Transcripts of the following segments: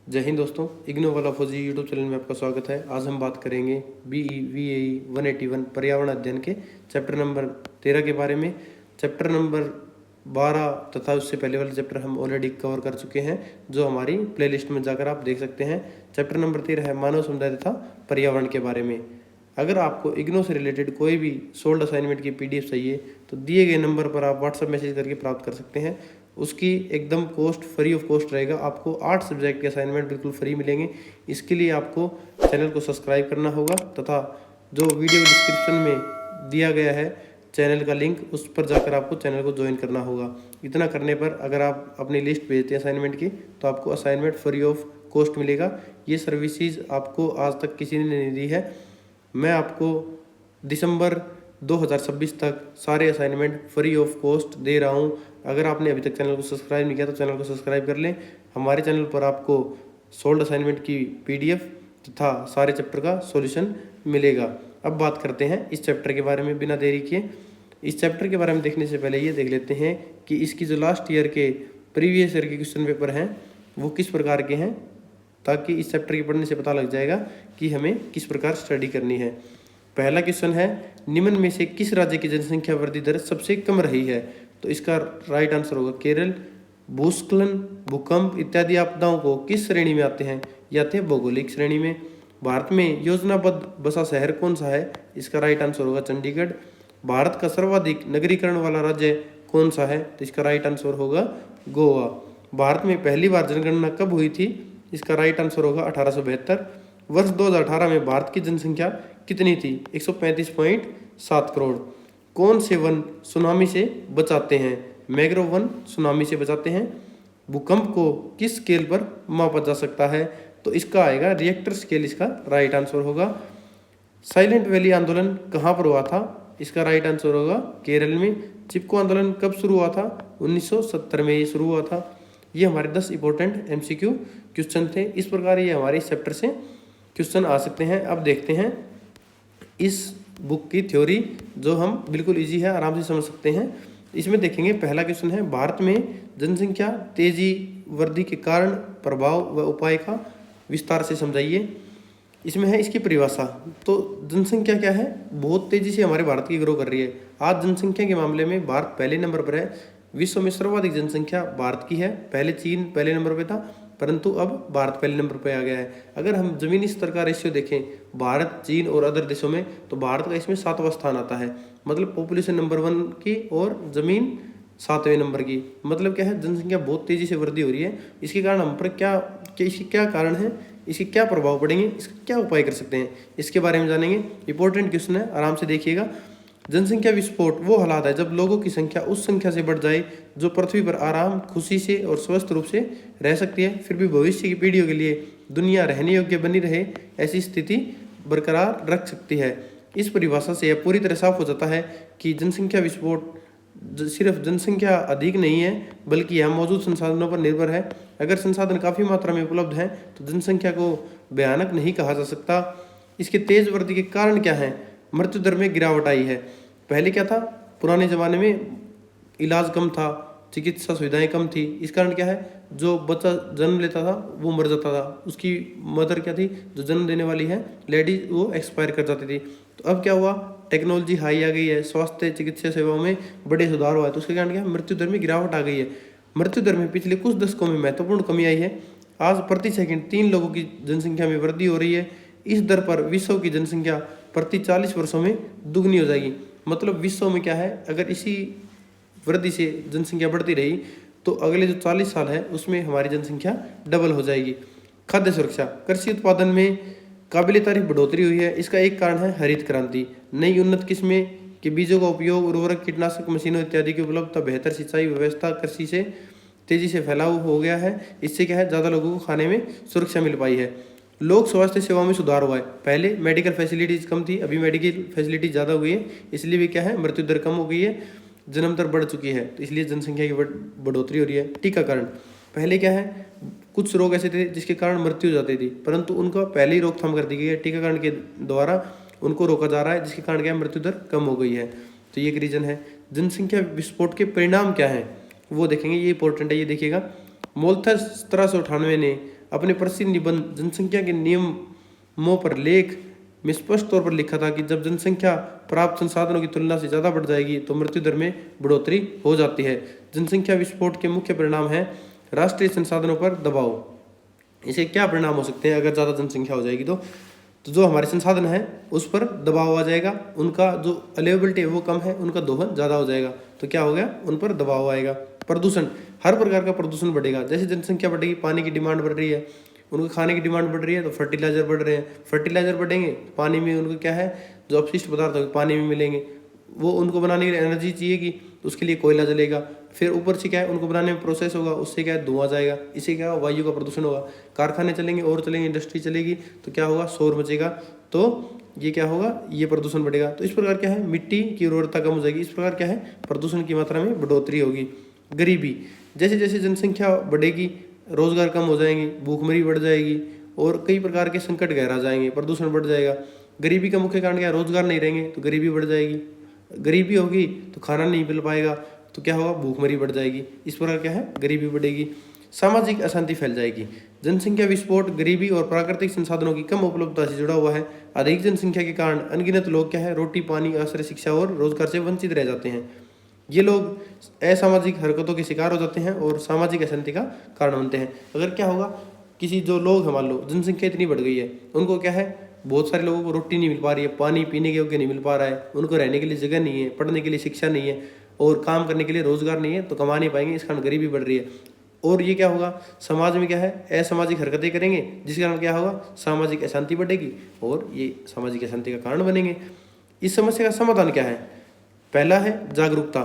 जय हिंद दोस्तों, इग्नो वाला फौजी यूट्यूब चैनल में आपका स्वागत है। आज हम बात करेंगे BE-VAE 181 पर्यावरण अध्ययन के चैप्टर नंबर 13 के बारे में। चैप्टर नंबर 12 तथा उससे पहले वाले चैप्टर हम ऑलरेडी कवर कर चुके हैं, जो हमारी प्लेलिस्ट में जाकर आप देख सकते हैं। चैप्टर नंबर 13 है मानव समुदाय तथा पर्यावरण के बारे में। अगर आपको इग्नो से रिलेटेड कोई भी सोल्ड असाइनमेंट की PDF चाहिए तो दिए गए नंबर पर आप व्हाट्सएप मैसेज करके प्राप्त कर सकते हैं। उसकी एकदम फ्री ऑफ कॉस्ट रहेगा। आपको 8 सब्जेक्ट के असाइनमेंट बिल्कुल फ्री मिलेंगे। इसके लिए आपको चैनल को सब्सक्राइब करना होगा तथा जो वीडियो डिस्क्रिप्शन में दिया गया है चैनल का लिंक, उस पर जाकर आपको चैनल को ज्वाइन करना होगा। इतना करने पर अगर आप अपनी लिस्ट भेजते हैं असाइनमेंट की तो आपको असाइनमेंट फ्री ऑफ कॉस्ट मिलेगा। ये सर्विसेज आपको आज तक किसी ने नहीं दी है। मैं आपको दिसंबर 2026 तक सारे असाइनमेंट फ्री ऑफ कॉस्ट दे रहा हूँ। अगर आपने अभी तक चैनल को सब्सक्राइब नहीं किया तो चैनल को सब्सक्राइब कर लें। हमारे चैनल पर आपको सोल्ड असाइनमेंट की PDF तथा सारे चैप्टर का सॉल्यूशन मिलेगा। अब बात करते हैं इस चैप्टर के बारे में बिना देरी किए। इस चैप्टर के बारे में देखने से पहले ये देख लेते हैं कि इसकी जो लास्ट ईयर के प्रीवियस ईयर के क्वेश्चन पेपर हैं वो किस प्रकार के हैं, ताकि इस चैप्टर के पढ़ने से पता लग जाएगा कि हमें किस प्रकार स्टडी करनी है। पहला क्वेश्चन है, निम्न में से किस राज्य की जनसंख्या वृद्धि दर सबसे कम रही है? तो इसका राइट आंसर होगा केरल। भूस्खलन, भूकंप इत्यादि आपदाओं को किस श्रेणी में आते हैं? ये आते हैं भौगोलिक श्रेणी में। भारत में योजनाबद्ध बसा शहर कौन सा है? इसका राइट आंसर होगा चंडीगढ़। भारत का सर्वाधिक नगरीकरण वाला राज्य कौन सा है? तो इसका राइट आंसर होगा गोवा। भारत में पहली बार जनगणना कब हुई थी? इसका राइट आंसर होगा 1872। वर्ष 2018 में भारत की जनसंख्या कितनी थी? 135.7 करोड़। कौन से वन सुनामी से बचाते हैं? मैंग्रोव वन सुनामी से बचाते हैं। भूकंप को किस स्केल पर मापा जा सकता है? तो इसका आएगा रिएक्टर स्केल, इसका राइट आंसर होगा। साइलेंट वैली आंदोलन कहाँ पर हुआ था? इसका राइट आंसर होगा केरल में। चिपको आंदोलन कब शुरू हुआ था? 1970 में ये शुरू हुआ था। ये हमारे 10 इंपॉर्टेंट MCQ क्वेश्चन थे। इस प्रकार ये हमारे इस चैप्टर से क्वेश्चन आ सकते हैं। अब देखते हैं इस बुक की थ्योरी, जो हम बिल्कुल इजी है, आराम से समझ सकते हैं। इसमें देखेंगे पहला क्वेश्चन है, भारत में जनसंख्या तेजी वृद्धि के कारण, प्रभाव व उपाय का विस्तार से समझाइए। इसमें है इसकी परिभाषा। तो जनसंख्या क्या है? बहुत तेजी से हमारे भारत की ग्रो कर रही है। आज जनसंख्या के मामले में भारत पहले नंबर पर है। विश्व में सर्वाधिक जनसंख्या भारत की है। पहले चीन पहले नंबर पे था, परंतु अब भारत पहले नंबर पे आ गया है। अगर हम जमीनी स्तर का रेशियो देखें भारत, चीन और अदर देशों में, तो भारत का इसमें 7वां स्थान आता है। मतलब पॉपुलेशन नंबर 1 की और जमीन 7वें नंबर की। मतलब क्या है, जनसंख्या बहुत तेजी से वृद्धि हो रही है। इसके कारण हम पर इसके क्या कारण है, इसके क्या प्रभाव पड़ेंगे, इसका क्या उपाय कर सकते हैं, इसके बारे में जानेंगे। इंपॉर्टेंट क्वेश्चन है, आराम से देखिएगा। जनसंख्या विस्फोट वो हालात है जब लोगों की संख्या उस संख्या से बढ़ जाए जो पृथ्वी पर आराम, खुशी से और स्वस्थ रूप से रह सकती है, फिर भी भविष्य की पीढ़ियों के लिए दुनिया रहने योग्य बनी रहे, ऐसी स्थिति बरकरार रख सकती है। इस परिभाषा से यह पूरी तरह साफ हो जाता है कि जनसंख्या विस्फोट सिर्फ जनसंख्या अधिक नहीं है, बल्कि यह मौजूद संसाधनों पर निर्भर है। अगर संसाधन काफ़ी मात्रा में उपलब्ध हैं तो जनसंख्या को भयानक नहीं कहा जा सकता। इसके तेज वृद्धि के कारण क्या है? मृत्यु दर में गिरावट आई है। पहले क्या था, पुराने ज़माने में इलाज कम था, चिकित्सा सुविधाएं कम थी। इस कारण क्या है, जो बच्चा जन्म लेता था वो मर जाता था। उसकी मदर क्या थी, जो जन्म देने वाली है लेडीज, वो एक्सपायर कर जाती थी। तो अब क्या हुआ, टेक्नोलॉजी हाई आ गई है, स्वास्थ्य चिकित्सा सेवाओं में बड़े सुधार हुआ है। तो उसके कारण क्या है, मृत्यु दर में गिरावट आ गई है। मृत्यु दर में पिछले कुछ दशकों में महत्वपूर्ण कमी आई है। आज प्रति सेकंड 3 लोगों की जनसंख्या में वृद्धि हो रही है। इस दर पर विश्व की जनसंख्या प्रति 40 वर्षों में दुगनी हो जाएगी। मतलब विश्व में क्या है, अगर इसी वृद्धि से जनसंख्या बढ़ती रही तो अगले जो 40 साल है उसमें हमारी जनसंख्या डबल हो जाएगी। खाद्य सुरक्षा, कृषि उत्पादन में काबिल तारीफ बढ़ोतरी हुई है। इसका एक कारण है हरित क्रांति। नई उन्नत किस्में के बीजों का उपयोग, उर्वरक, कीटनाशक, मशीनों इत्यादि की उपलब्धता, बेहतर सिंचाई व्यवस्था कृषि से तेजी से फैलाव हो गया है। इससे क्या है, ज़्यादा लोगों को खाने में सुरक्षा मिल पाई है। लोक स्वास्थ्य सेवाओं में सुधार हुआ है। पहले मेडिकल फैसिलिटीज कम थी, अभी मेडिकल फैसिलिटी ज़्यादा हुई है। इसलिए भी क्या है, मृत्यु दर कम हो गई है, जन्म दर बढ़ चुकी है, तो इसलिए जनसंख्या की बढ़ोतरी हो रही है। टीकाकरण, पहले क्या है, कुछ रोग ऐसे थे जिसके कारण मृत्यु हो जाती थी, परंतु उनका पहले ही रोकथाम कर दी गई है। टीकाकरण के द्वारा उनको रोका जा रहा है, जिसके कारण क्या मृत्यु दर कम हो गई है। तो ये एक रीजन है। जनसंख्या विस्फोट के परिणाम क्या है वो देखेंगे, ये इंपॉर्टेंट है। ये देखिएगा, मोल्थस 1798 ने अपने प्रसिद्ध निबंध जनसंख्या के नियमों पर लेख में स्पष्ट तौर पर लिखा था कि जब जनसंख्या प्राप्त संसाधनों की तुलना से ज़्यादा बढ़ जाएगी तो मृत्यु दर में बढ़ोतरी हो जाती है। जनसंख्या विस्फोट के मुख्य परिणाम हैं राष्ट्रीय संसाधनों पर दबाव। इसे क्या परिणाम हो सकते हैं अगर ज़्यादा जनसंख्या हो जाएगी तो जो हमारे संसाधन हैं उस पर दबाव आ जाएगा, उनका जो अवेलेबिलिटी है वो कम है, उनका दोहन ज़्यादा हो जाएगा तो क्या हो गया, उन पर दबाव आएगा। प्रदूषण, हर प्रकार का प्रदूषण बढ़ेगा। जैसे जनसंख्या बढ़ेगी, पानी की डिमांड बढ़ रही है, उनको खाने की डिमांड बढ़ रही है तो फर्टिलाइजर बढ़ रहे हैं, फर्टिलाइजर बढ़ेंगे, पानी में उनको क्या है जो अपशिष्ट पदार्थ होंगे पानी में मिलेंगे, वो उनको बनाने के लिए एनर्जी चाहिए कि उसके लिए कोयला जलेगा, फिर ऊपर से क्या है उनको बनाने में प्रोसेस होगा, उससे क्या है धुआं जाएगा, इससे क्या होगा वायु का प्रदूषण होगा। कारखाने चलेंगे और चलेंगे, इंडस्ट्री चलेगी तो क्या होगा शोर मचेगा, तो ये क्या होगा, ये प्रदूषण बढ़ेगा। तो इस प्रकार क्या है मिट्टी की उर्वरता कम हो जाएगी, इस प्रकार क्या है प्रदूषण की मात्रा में बढ़ोतरी होगी। गरीबी, जैसे जैसे जनसंख्या बढ़ेगी रोजगार कम हो जाएंगे, भूखमरी बढ़ जाएगी और कई प्रकार के संकट गहरा जाएंगे, प्रदूषण बढ़ जाएगा। गरीबी का मुख्य कारण क्या है, रोजगार नहीं रहेंगे तो गरीबी बढ़ जाएगी, गरीबी होगी तो खाना नहीं मिल पाएगा तो क्या होगा भूखमरी बढ़ जाएगी, इस प्रकार क्या है गरीबी बढ़ेगी। सामाजिक अशांति फैल जाएगी, जनसंख्या विस्फोट गरीबी और प्राकृतिक संसाधनों की कम उपलब्धता से जुड़ा हुआ है। अधिक जनसंख्या के कारण अनगिनत लोग क्या है रोटी पानी आश्रय शिक्षा और रोजगार से वंचित रह जाते हैं। ये लोग असामाजिक हरकतों के शिकार हो जाते हैं और सामाजिक अशांति का कारण बनते हैं। अगर क्या होगा किसी जो लोग हैं मान लो जनसंख्या इतनी बढ़ गई है, उनको क्या है बहुत सारे लोगों को रोटी नहीं मिल पा रही है, पानी पीने के योग्य नहीं मिल पा रहा है, उनको रहने के लिए जगह नहीं है, पढ़ने के लिए शिक्षा नहीं है और काम करने के लिए रोजगार नहीं है तो कमा नहीं पाएंगे, इस कारण गरीबी बढ़ रही है। और ये क्या होगा समाज में क्या है असामाजिक हरकतें करेंगे जिसके कारण क्या होगा सामाजिक अशांति बढ़ेगी और ये सामाजिक अशांति का कारण बनेंगे। इस समस्या का समाधान क्या है, पहला है जागरूकता,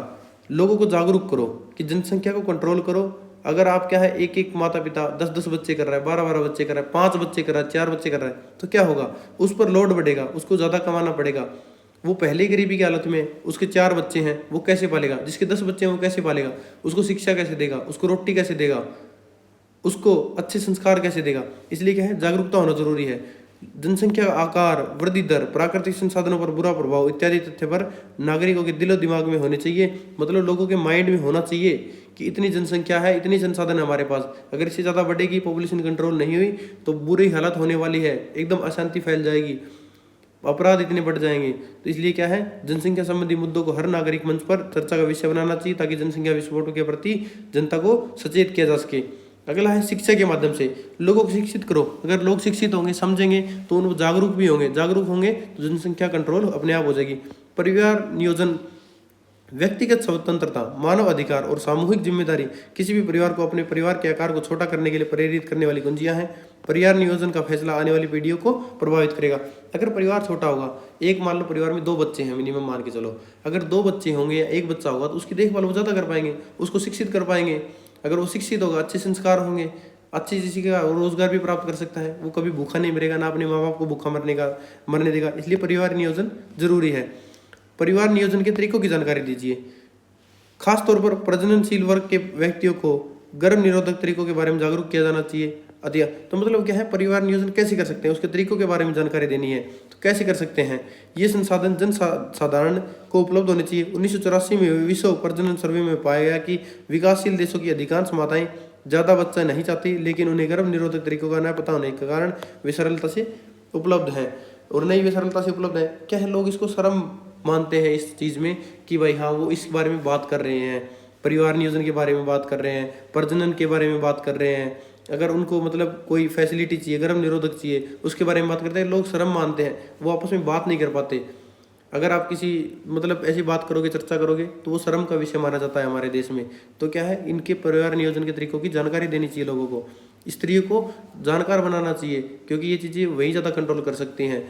लोगों को जागरूक करो कि जनसंख्या को कंट्रोल करो। अगर आप क्या है एक एक माता पिता 10-10 बच्चे कर रहा है, 12-12 बच्चे कर रहा है, 5 बच्चे कर रहा है, 4 बच्चे कर रहा है तो क्या होगा उस पर लोड बढ़ेगा, उसको ज़्यादा कमाना पड़ेगा। वो पहले ही गरीबी की हालत में, उसके 4 बच्चे हैं वो कैसे पालेगा, जिसके 10 बच्चे हैं वो कैसे पालेगा, उसको शिक्षा कैसे देगा, उसको रोटी कैसे देगा, उसको अच्छे संस्कार कैसे देगा। इसलिए क्या है जागरूकता होना जरूरी है। जनसंख्या आकार वृद्धि दर प्राकृतिक संसाधनों पर बुरा प्रभाव इत्यादि तथ्य पर नागरिकों के दिलो दिमाग में होने चाहिए, मतलब लोगों के माइंड में होना चाहिए कि इतनी जनसंख्या है, इतनी संसाधन है हमारे पास, अगर इससे ज़्यादा बढ़ेगी पॉपुलेशन कंट्रोल नहीं हुई तो बुरी हालत होने वाली है, एकदम अशांति फैल जाएगी, अपराध इतने बढ़ जाएंगे। तो इसलिए क्या है जनसंख्या संबंधी मुद्दों को हर नागरिक मंच पर चर्चा का विषय बनाना चाहिए ताकि जनसंख्या विस्फोट के प्रति जनता को सचेत किया जा सके। अगला है शिक्षा के माध्यम से लोगों को शिक्षित करो। अगर लोग शिक्षित होंगे समझेंगे तो उन जागरूक भी होंगे, जागरूक होंगे तो जनसंख्या कंट्रोल अपने आप हो जाएगी। परिवार नियोजन, व्यक्तिगत स्वतंत्रता, मानव अधिकार और सामूहिक जिम्मेदारी किसी भी परिवार को अपने परिवार के आकार को छोटा करने के लिए प्रेरित करने वाली कुंजियां हैं। परिवार नियोजन का फैसला आने वाली पीढ़ियों को प्रभावित करेगा। अगर परिवार छोटा होगा, एक मान लो परिवार में 2 बच्चे हैं मिनिमम मान के चलो, अगर 2 बच्चे होंगे या 1 बच्चा होगा तो उसकी देखभाल वो ज़्यादा कर पाएंगे, उसको शिक्षित कर पाएंगे। अगर वो शिक्षित होगा, अच्छे संस्कार होंगे, अच्छी चीज़ का रोजगार भी प्राप्त कर सकता है, वो कभी भूखा नहीं मरेगा, ना अपने माँ बाप को भूखा मरने देगा। इसलिए परिवार नियोजन जरूरी है। परिवार नियोजन के तरीकों की जानकारी दीजिए। खास तौर पर प्रजननशील वर्ग के व्यक्तियों को गर्भ निरोधक तरीकों के बारे में जागरूक किया जाना चाहिए। तो मतलब क्या है परिवार नियोजन कैसे कर सकते हैं, उसके तरीकों के बारे में जानकारी देनी है। तो कैसे कर सकते हैं, ये संसाधन जन साधारण को उपलब्ध होने चाहिए। 1984 में विश्व प्रजनन सर्वे में पाया गया कि विकासशील देशों की अधिकांश माताएं ज़्यादा बच्चा नहीं चाहती, लेकिन उन्हें गर्भ निरोधक तरीकों का न पता होने के कारण वे सरलता से उपलब्ध हैं और नई वे सरलता से उपलब्ध है। क्या है लोग इसको शर्म मानते हैं इस चीज़ में कि भाई हाँ वो इस बारे में बात कर रहे हैं, परिवार नियोजन के बारे में बात कर रहे हैं, प्रजनन के बारे में बात कर रहे हैं। अगर उनको मतलब कोई फैसिलिटी चाहिए, गर्भ निरोधक चाहिए, उसके बारे में बात करते हैं, लोग शर्म मानते हैं, वो आपस में बात नहीं कर पाते। अगर आप किसी मतलब ऐसी बात करोगे, चर्चा करोगे तो वो शर्म का विषय माना जाता है हमारे देश में। तो क्या है इनके परिवार नियोजन के तरीकों की जानकारी देनी चाहिए लोगों को, स्त्रियों को जानकार बनाना चाहिए क्योंकि ये चीज़ें वही ज़्यादा कंट्रोल कर सकती हैं।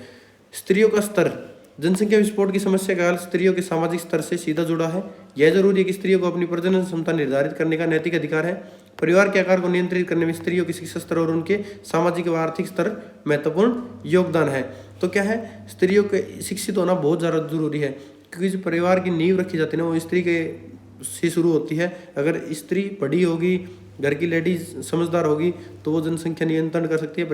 स्त्रियों का स्तर, जनसंख्या विस्फोट की समस्या का हल स्त्रियों के सामाजिक स्तर से सीधा जुड़ा है। यह जरूरी है कि स्त्रियों को अपनी प्रजनन क्षमता निर्धारित करने का नैतिक अधिकार है। परिवार के आकार को नियंत्रित करने में स्त्रियों की शिक्षा स्तर और उनके सामाजिक व आर्थिक स्तर महत्वपूर्ण योगदान है। तो क्या है स्त्रियों के शिक्षित होना बहुत ज़्यादा जरूरी है क्योंकि जो परिवार की नींव रखी जाती है ना वो स्त्री के से शुरू होती है। अगर स्त्री पढ़ी होगी, घर की लेडीज समझदार होगी तो वो जनसंख्या नियंत्रण कर सकती है,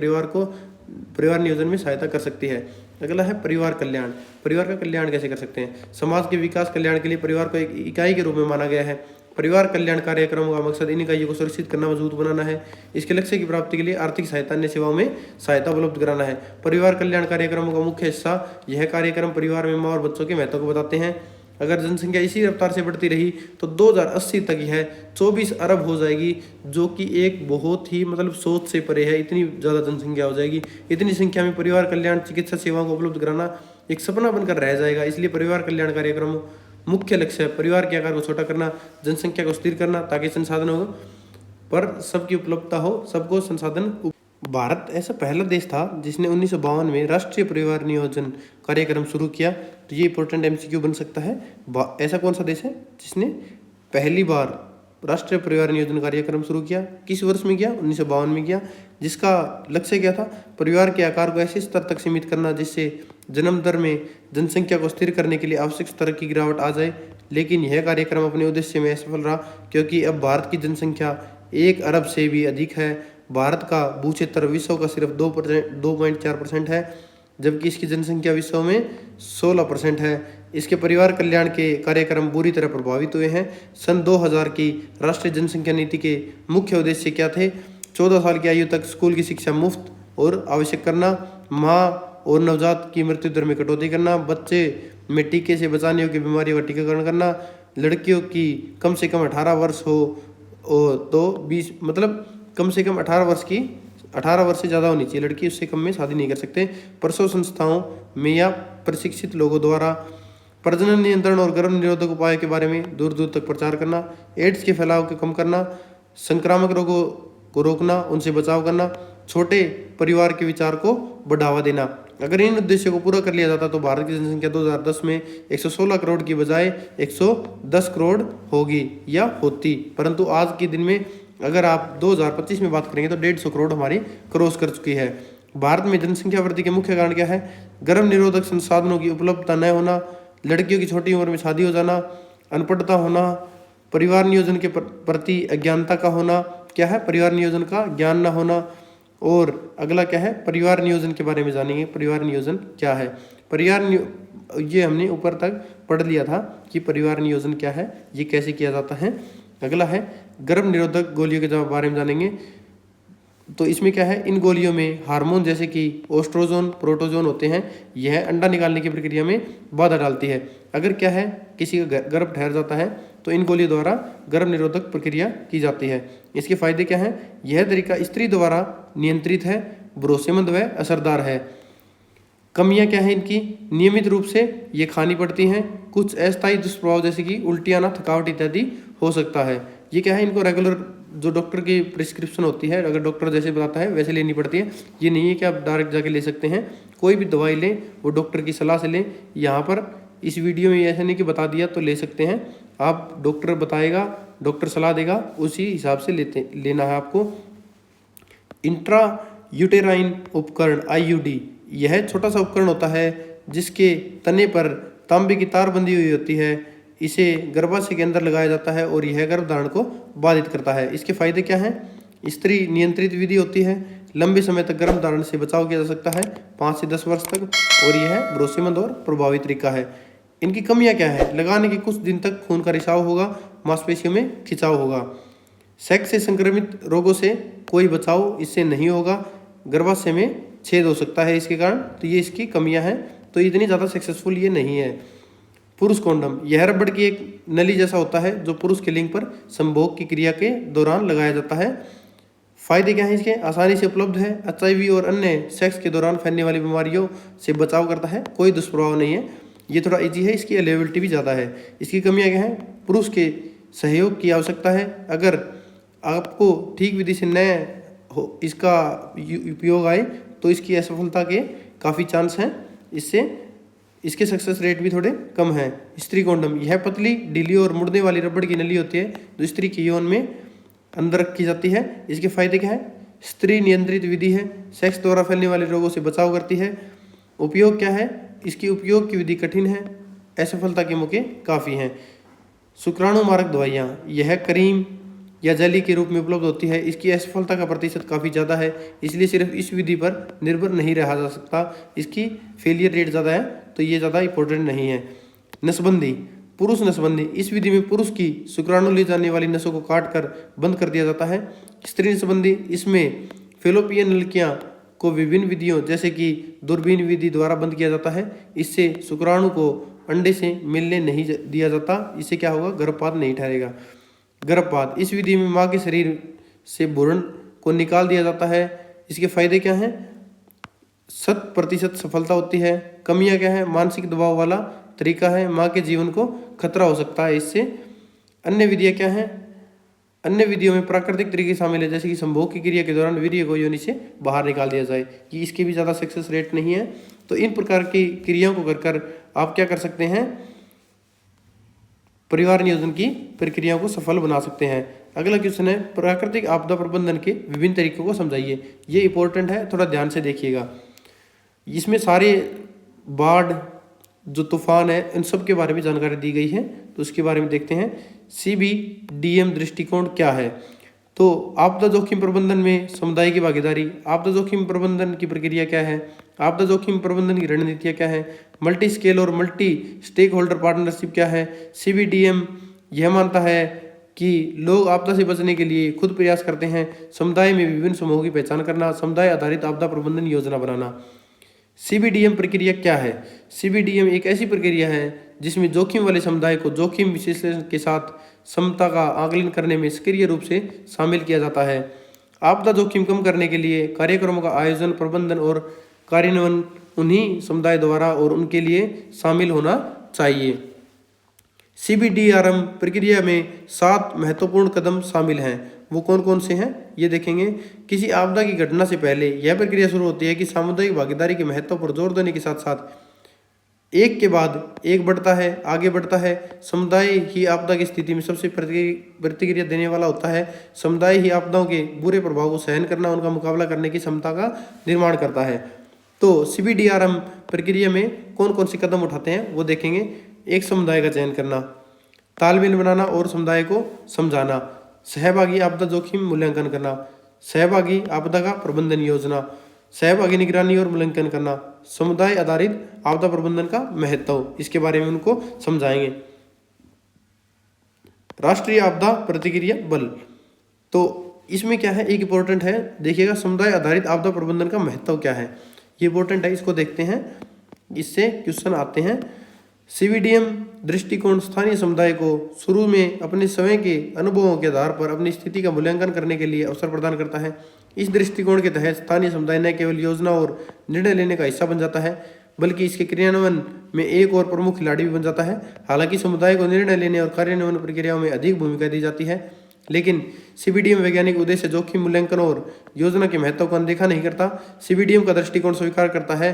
परिवार नियोजन में सहायता कर सकती है। अगला है परिवार कल्याण। परिवार का कल्याण कैसे कर सकते हैं, समाज के विकास कल्याण के लिए परिवार को एक इकाई के रूप में माना गया है। परिवार कल्याण कार्यक्रमों का मकसद इन इकाइयों को सुरक्षित करना, मजबूत बनाना है। इसके लक्ष्य की प्राप्ति के लिए आर्थिक सहायता, अन्य सेवाओं में सहायता उपलब्ध कराना है। परिवार कल्याण कार्यक्रमों का मुख्य हिस्सा, यह कार्यक्रम परिवार में माँ और बच्चों के महत्व को बताते हैं। अगर जनसंख्या इसी रफ्तार से बढ़ती रही तो 2080 तक यह 24 अरब हो जाएगी, जो कि एक बहुत ही मतलब सोच से परे है। इतनी ज़्यादा जनसंख्या हो जाएगी। इतनी संख्या में परिवार कल्याण चिकित्सा सेवाओं को उपलब्ध कराना एक सपना बनकर रह जाएगा। इसलिए परिवार कल्याण कार्यक्रम मुख्य लक्ष्य है परिवार के आकार को छोटा करना, जनसंख्या को स्थिर करना, ताकि संसाधनों पर सबकी उपलब्धता हो, सबको संसाधन। भारत ऐसा पहला देश था जिसने 1952 में राष्ट्रीय परिवार नियोजन कार्यक्रम शुरू किया। तो ये इंपॉर्टेंट एमसीक्यू बन सकता है। ऐसा कौन सा देश है जिसने पहली बार राष्ट्रीय परिवार नियोजन कार्यक्रम शुरू किया? किस वर्ष में किया? 1952 में किया। जिसका लक्ष्य क्या था? परिवार के आकार को ऐसे स्तर तक सीमित करना जिससे जन्म दर में जनसंख्या को स्थिर करने के लिए आवश्यक स्तर की गिरावट आ जाए। लेकिन यह कार्यक्रम अपने उद्देश्य में असफल रहा, क्योंकि अब भारत की जनसंख्या 1 अरब से भी अधिक है। भारत का भू क्षेत्र विश्व का सिर्फ 2.4% है, जबकि इसकी जनसंख्या विश्व में 16% है। इसके परिवार कल्याण के कार्यक्रम बुरी तरह प्रभावित हुए हैं। सन 2000 की राष्ट्रीय जनसंख्या नीति के मुख्य उद्देश्य क्या थे? 14 साल की आयु तक स्कूल की शिक्षा मुफ्त और आवश्यक करना, माँ और नवजात की मृत्यु दर में कटौती करना, बच्चे में टीके से बचाने योग्य बीमारियों का टीकाकरण करना, लड़कियों की कम से कम 18 वर्ष हो तो 20 मतलब कम से कम 18 वर्ष से ज़्यादा होनी चाहिए लड़की, उससे कम में शादी नहीं कर सकते। प्रसव संस्थाओं में या प्रशिक्षित लोगों द्वारा प्रजनन नियंत्रण और गर्भ निरोधक उपाय के बारे में दूर दूर तक प्रचार करना, एड्स के फैलाव को कम करना, संक्रामक रोगों को रोकना, उनसे बचाव करना, छोटे परिवार के विचार को बढ़ावा देना। अगर इन उद्देश्यों को पूरा कर लिया जाता तो भारत की जनसंख्या 2010 में 116 करोड़ की बजाय 110 करोड़ होगी या होती। परंतु आज के दिन में अगर आप 2025 में बात करेंगे तो 150 करोड़ हमारी क्रॉस कर चुकी है। भारत में जनसंख्या वृद्धि के मुख्य कारण क्या है? गर्भ निरोधक संसाधनों की उपलब्धता न होना, लड़कियों की छोटी उम्र में शादी हो जाना, अनपढ़ता होना, परिवार नियोजन के प्रति अज्ञानता का होना। क्या है? परिवार नियोजन का ज्ञान न होना। और अगला क्या है? परिवार नियोजन के बारे में जानेंगे। परिवार नियोजन क्या है? ये हमने ऊपर तक पढ़ लिया था कि परिवार नियोजन क्या है, ये कैसे किया जाता है। अगला है गर्भ निरोधक गोलियों के बारे में जानेंगे। तो इसमें क्या है? इन गोलियों में हार्मोन जैसे कि ओस्ट्रोजोन, प्रोटोजोन होते हैं। यह अंडा निकालने की प्रक्रिया में बाधा डालती है। अगर क्या है किसी का गर्भ ठहर जाता है तो इन गोलियों द्वारा गर्भ निरोधक प्रक्रिया की जाती है। इसके फायदे क्या हैं? यह तरीका स्त्री द्वारा नियंत्रित है, भरोसेमंद व असरदार है। कमियां क्या है इनकी? नियमित रूप से ये खानी पड़ती हैं। कुछ अस्थायी दुष्प्रभाव जैसे कि उल्टी आना, थकावट इत्यादि हो सकता है। ये क्या है? इनको रेगुलर जो डॉक्टर की प्रिस्क्रिप्शन होती है, अगर डॉक्टर जैसे बताता है वैसे लेनी पड़ती है। ये नहीं है कि आप डायरेक्ट जाके ले सकते हैं। कोई भी दवाई लें वो डॉक्टर की सलाह से लें। यहाँ पर इस वीडियो में ऐसा नहीं कि बता दिया तो ले सकते हैं। आप डॉक्टर बताएगा, डॉक्टर सलाह देगा, उसी हिसाब से लेना है आपको। इंट्रा यूटेराइन उपकरण IUD, यह छोटा सा उपकरण होता है जिसके तने पर तांबे की तार बंधी हुई होती है। इसे गर्भाशय के अंदर लगाया जाता है और यह गर्भधारण को बाधित करता है। इसके फायदे क्या हैं? स्त्री नियंत्रित विधि होती है, लंबे समय तक गर्भधारण से बचाव किया जा सकता है 5 से 10 वर्ष तक, और यह भरोसेमंद और प्रभावी तरीका है। इनकी कमियां क्या है? लगाने के कुछ दिन तक खून का रिसाव होगा, मांसपेशियों में खिंचाव होगा, सेक्स से संक्रमित रोगों से कोई बचाव इससे नहीं होगा, गर्भाशय में छेद हो सकता है इसके कारण। तो ये इसकी कमियां हैं। तो इतनी ज़्यादा सक्सेसफुल ये नहीं है। पुरुष कॉन्डम, यह रबड़ की एक नली जैसा होता है जो पुरुष के लिंग पर संभोग की क्रिया के दौरान लगाया जाता है। फायदे क्या हैं इसके? आसानी से उपलब्ध है, HIV और अन्य सेक्स के दौरान फैलने वाली बीमारियों से बचाव करता है, कोई दुष्प्रभाव नहीं है। ये थोड़ा इजी है, इसकी अवेलेबिलिटी भी ज़्यादा है। इसकी कमियां क्या हैं? पुरुष के सहयोग की आवश्यकता है। अगर आपको ठीक विधि से न हो इसका उपयोग आए तो इसकी असफलता के काफ़ी चांस हैं। इसके सक्सेस रेट भी थोड़े कम हैं। स्त्री कॉन्डम, यह पतली, ढीली और मुड़ने वाली रबड़ की नली होती है जो स्त्री के यौन में अंदर रखी जाती है। इसके फायदे क्या है? स्त्री नियंत्रित विधि है, सेक्स द्वारा फैलने वाले रोगों से बचाव करती है। उपयोग क्या है? इसकी उपयोग की विधि कठिन है, असफलता के मौके काफ़ी हैं। शुक्राणु मारक दवाइयाँ, यह क्रीम या जेली के रूप में उपलब्ध होती है। इसकी असफलता का प्रतिशत काफ़ी ज़्यादा है, इसलिए सिर्फ इस विधि पर निर्भर नहीं रहा जा सकता। इसकी फेलियर रेट ज़्यादा है, तो ये ज़्यादा इंपॉर्टेंट नहीं है। नसबंदी, पुरुष नसबंदी, इस विधि में पुरुष की शुक्राणु ले जाने वाली नसों को काट कर बंद कर दिया जाता है। स्त्री नसबंदी, इसमें फेलोपियन नलिकाओं को विभिन्न विधियों जैसे कि दूरबीन विधि द्वारा बंद किया जाता है। इससे शुक्राणु को अंडे से मिलने नहीं दिया जाता, इससे क्या होगा, गर्भपात नहीं ठहरेगा। गर्भपात, इस विधि में माँ के शरीर से भ्रूण को निकाल दिया जाता है। इसके फायदे क्या हैं, 100% सफलता होती है। कमियां क्या है, मानसिक दबाव वाला तरीका है, माँ के जीवन को खतरा हो सकता है इससे। अन्य विधियां क्या हैं, अन्य विधियों में प्राकृतिक तरीके शामिल है, जैसे कि संभोग की क्रिया के दौरान वीर्य को योनि से बाहर निकाल दिया जाए, कि इसकी भी ज़्यादा सक्सेस रेट नहीं है। तो इन प्रकार की क्रियाओं को कर आप क्या कर सकते हैं, परिवार नियोजन की प्रक्रियाओं को सफल बना सकते हैं। अगला क्वेश्चन है, प्राकृतिक आपदा प्रबंधन के विभिन्न तरीकों को समझाइए। ये इंपॉर्टेंट है, थोड़ा ध्यान से देखिएगा। इसमें सारे बाढ़, जो तूफान है, इन सब के बारे में जानकारी दी गई है, तो उसके बारे में देखते हैं। CBDM दृष्टिकोण क्या है, तो आपदा जोखिम प्रबंधन में समुदाय की भागीदारी। आपदा जोखिम प्रबंधन की प्रक्रिया क्या है, आपदा जोखिम प्रबंधन की रणनीतियाँ क्या है, मल्टी स्केल और मल्टी स्टेक होल्डर पार्टनरशिप क्या है। CBDM यह मानता है कि लोग आपदा से बचने के लिए खुद प्रयास करते हैं, समुदाय में विभिन्न समूहों की पहचान करना, समुदाय आधारित आपदा प्रबंधन योजना बनाना। CBDM प्रक्रिया क्या है, CBDM एक ऐसी प्रक्रिया है जिसमें जोखिम वाले समुदाय को जोखिम विश्लेषण के साथ क्षमता का आकलन करने में सक्रिय रूप से शामिल किया जाता है। आपदा जोखिम कम करने के लिए कार्यक्रमों का आयोजन, प्रबंधन और कार्यान्वयन उन्हीं समुदाय द्वारा और उनके लिए शामिल होना चाहिए। CBDRM प्रक्रिया में 7 महत्वपूर्ण कदम शामिल हैं, वो कौन कौन से हैं ये देखेंगे। किसी आपदा की घटना से पहले यह प्रक्रिया शुरू होती है कि सामुदायिक भागीदारी के महत्व पर जोर देने के साथ साथ एक के बाद एक बढ़ता है, आगे बढ़ता है। समुदाय ही आपदा की स्थिति में सबसे प्रतिक्रिया देने वाला होता है। समुदाय ही आपदाओं के बुरे प्रभाव को सहन करना, उनका मुकाबला करने की क्षमता का निर्माण करता है। तो CBDRM प्रक्रिया में कौन कौन से कदम उठाते हैं वो देखेंगे। एक, समुदाय का चयन करना, तालमेल बनाना और समुदाय को समझाना। सहभागी आपदा जोखिम मूल्यांकन करना, सहभागी आपदा का प्रबंधन योजना, सहभागी निगरानी और मूल्यांकन करना, समुदाय आधारित आपदा प्रबंधन का महत्व, इसके बारे में उनको समझाएंगे। राष्ट्रीय आपदा प्रतिक्रिया बल, तो इसमें क्या है, एक इंपॉर्टेंट है, देखिएगा समुदाय आधारित आपदा प्रबंधन का महत्व क्या है, ये इंपॉर्टेंट है, इसको देखते हैं, इससे क्वेश्चन आते हैं। CBDM दृष्टिकोण स्थानीय समुदाय को शुरू में अपने स्वयं के अनुभवों के आधार पर अपनी स्थिति का मूल्यांकन करने के लिए अवसर प्रदान करता है। इस दृष्टिकोण के तहत स्थानीय समुदाय न केवल योजना और निर्णय लेने का हिस्सा बन जाता है, बल्कि इसके क्रियान्वयन में एक और प्रमुख खिलाड़ी भी बन जाता है। हालांकि समुदाय को निर्णय लेने और कार्यान्वयन प्रक्रियाओं में अधिक भूमिका दी जाती है, लेकिन CBDM वैज्ञानिक उद्देश्य जोखिम मूल्यांकन और योजना के महत्व को अनदेखा नहीं करता। CBDM का दृष्टिकोण स्वीकार करता है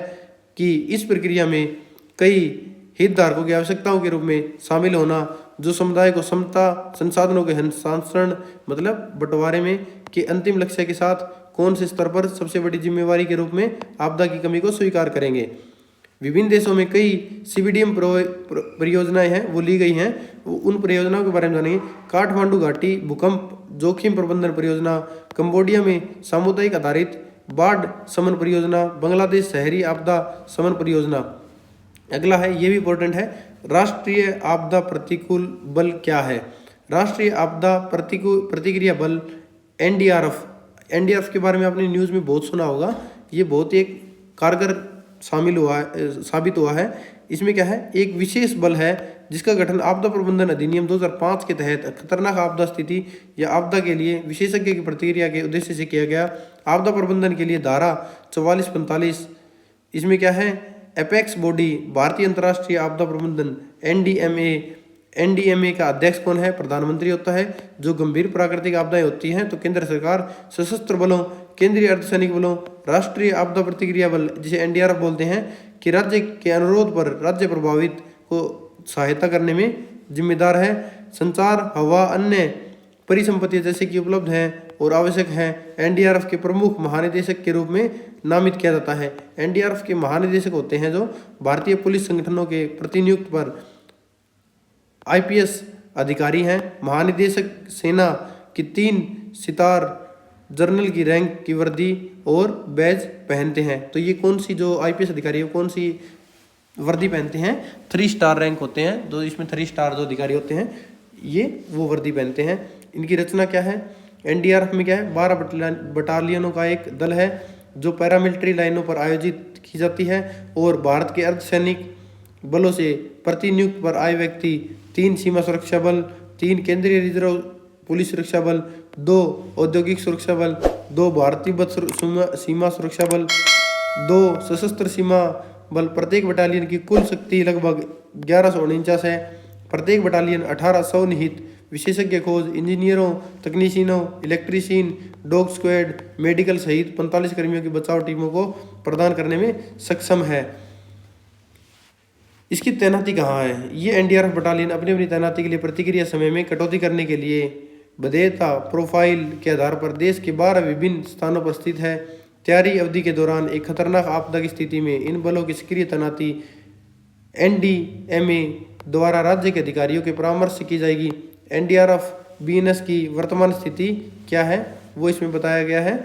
कि इस प्रक्रिया में कई हितधारकों की आवश्यकताओं के रूप में शामिल होना, जो समुदाय को क्षमता, संसाधनों के हस्तांतरण मतलब बंटवारे में के अंतिम लक्ष्य के साथ कौन से स्तर पर सबसे बड़ी जिम्मेवारी के रूप में आपदा की कमी को स्वीकार करेंगे। विभिन्न देशों में कई CBDM परियोजनाएं हैं वो ली गई हैं, उन परियोजनाओं के बारे में जानेंगे। काठमांडू घाटी भूकंप जोखिम प्रबंधन परियोजना, कंबोडिया में सामुदायिक आधारित बाढ़ शमन परियोजना, बांग्लादेश शहरी आपदा शमन परियोजना। अगला है, ये भी इंपॉर्टेंट है, राष्ट्रीय आपदा प्रतिकूल बल क्या है। राष्ट्रीय आपदा प्रतिक्रिया बल NDRF के बारे में आपने न्यूज़ में बहुत सुना होगा, ये बहुत एक कारगर साबित हुआ है। इसमें क्या है, एक विशेष बल है जिसका गठन आपदा प्रबंधन अधिनियम 2005 के तहत खतरनाक आपदा स्थिति या आपदा के लिए विशेषज्ञ की प्रतिक्रिया के उद्देश्य से किया गया। आपदा प्रबंधन के लिए धारा 44-45, इसमें क्या है, एपेक्स बॉडी भारतीय अंतर्राष्ट्रीय आपदा प्रबंधन NDMA का अध्यक्ष कौन है, प्रधानमंत्री होता है। जो गंभीर प्राकृतिक आपदाएं होती हैं तो केंद्र सरकार, सशस्त्र बलों, केंद्रीय अर्धसैनिक बलों, राष्ट्रीय आपदा प्रतिक्रिया बल जिसे NDRF बोलते हैं, कि राज्य के अनुरोध पर राज्य प्रभावित को सहायता करने में जिम्मेदार है। संचार, हवा, अन्य परिसंपत्तियां जैसे कि उपलब्ध हैं और आवश्यक हैं। NDRF के प्रमुख महानिदेशक के रूप में नामित किया जाता है। NDRF के महानिदेशक होते हैं जो भारतीय पुलिस संगठनों के प्रतिनियुक्त पर IPS अधिकारी हैं। महानिदेशक सेना की 3 सितार जनरल की रैंक की वर्दी और बैज पहनते हैं। तो ये कौन सी जो IPS अधिकारी है, कौन सी वर्दी पहनते हैं, 3 स्टार रैंक होते हैं, जो इसमें 3 स्टार जो अधिकारी होते हैं ये वो वर्दी पहनते हैं। इनकी रचना क्या है? एनडीआरएफ में क्या है, 12 बटालियनों का एक दल है जो पैरामिलिट्री लाइनों पर आयोजित की जाती है और भारत के अर्धसैनिक बलों से प्रतिनियुक्त पर आए व्यक्ति 3 सीमा सुरक्षा बल, 3 केंद्रीय रिजर्व पुलिस सुरक्षा बल, 2 औद्योगिक सुरक्षा बल, 2 भारत तिब्बत सीमा सुरक्षा बल, 2 सशस्त्र सीमा बल। प्रत्येक बटालियन की कुल शक्ति लगभग 1149 है। प्रत्येक बटालियन 1800 निहित विशेषज्ञ खोज इंजीनियरों, तकनीशियनों, इलेक्ट्रीशियन, डॉग स्क्वाड, मेडिकल सहित 45 कर्मियों की बचाव टीमों को प्रदान करने में सक्षम है। इसकी तैनाती कहाँ है? ये एनडीआरएफ बटालियन अपनी अपनी तैनाती के लिए प्रतिक्रिया समय में कटौती करने के लिए वरीयता प्रोफाइल के आधार पर देश के 12 विभिन्न स्थानों पर स्थित है। तैयारी अवधि के दौरान एक खतरनाक आपदा की स्थिति में इन बलों की सक्रिय तैनाती एनडीएमए द्वारा राज्य के अधिकारियों के परामर्श से की जाएगी। एनडीआरएफ बीएनएस की वर्तमान स्थिति क्या है वो इसमें बताया गया है।